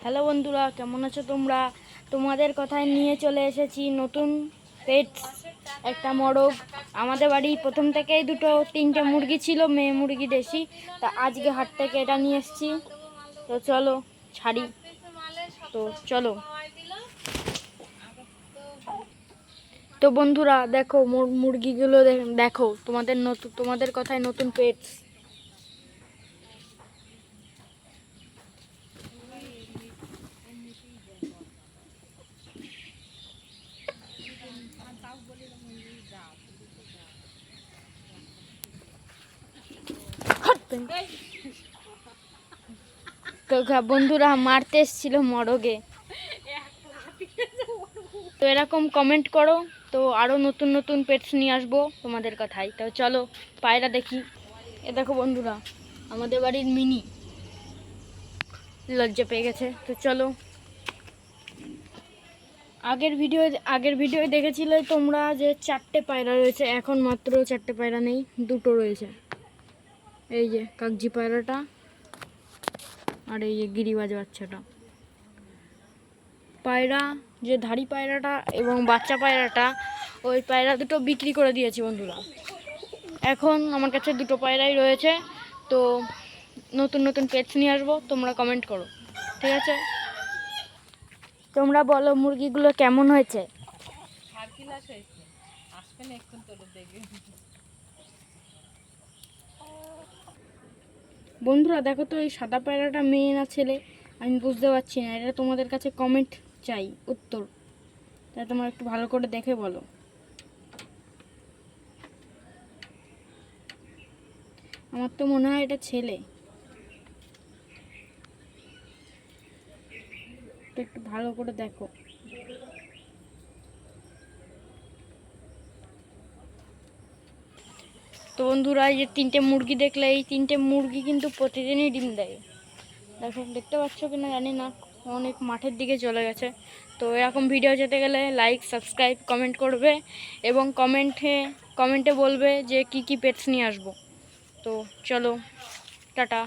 Hello বন্ধুরা, কেমন আছো তোমরা? তোমাদের কথায় নিয়ে চলে এসেছি নতুন পেটস, একটা মোরগ। আমাদের বাড়ি প্রথম থেকেই তিনটে মুরগি ছিল, মেয়ে মুরগি দেশি। তা আজকে হাট থেকে এটা নিয়ে এসেছি। তো চলো ছাড়ি। তো চলো। তো বন্ধুরা দেখো মুরগিগুলো, দেখো তোমাদের কথায় নতুন পেটস। তো বন্ধুরা মারতে এসেছিল মরগে। তো এরকম কমেন্ট করো, তো আরও নতুন নতুন পেটস নিয়ে আসবো তোমাদের কথাই। তো চলো পায়রা দেখি। এ দেখো বন্ধুরা, আমাদের বাড়ির মিনি লজ্জা পেয়ে গেছে। তো চলো, আগের ভিডিও দেখেছিলে তোমরা যে 4টে পায়রা রয়েছে, এখন মাত্র 4টে পায়রা নেই, 2টো রয়েছে। এই যে কাগজি পায়রাটা আর এই যে গিরিবাজ বাচ্চাটা। পায়রা, যে ধাড়ি পায়রাটা এবং বাচ্চা পায়রাটা, ওই পায়রা দুটো বিক্রি করে দিয়েছি বন্ধুরা। এখন আমার কাছে 2টো পায়রাই রয়েছে। তো নতুন নতুন পেটস নিয়ে আসবো, তোমরা কমেন্ট করো, ঠিক আছে? তোমরা বলো মুরগিগুলো কেমন হয়েছে। বন্ধুরা দেখো তো, এই সাদা পায়রাটা মেয়ে না ছেলে আমি বুঝতে পারছি না। এটা তোমাদের কাছে কমেন্ট চাই, উত্তর। তাই তোমরা একটু ভালো করে দেখে বলো। আমার তো মনে হয় এটা ছেলে। একটু ভালো করে দেখো। তো বন্ধুরা, এই যে 3টে মুরগি দেখলে, এই 3টে মুরগি কিন্তু প্রতিদিনই ডিম দেয়। দেখো, দেখতে পাচ্ছ কিনা জানি না, অনেক মাঠের দিকে চলে গেছে। তো এরকম ভিডিও যেতে গেলে লাইক, সাবস্ক্রাইব, কমেন্ট করবে এবং কমেন্টে বলবে যে কি কি পেটস নিয়ে আসবো। তো চলো, টাটা।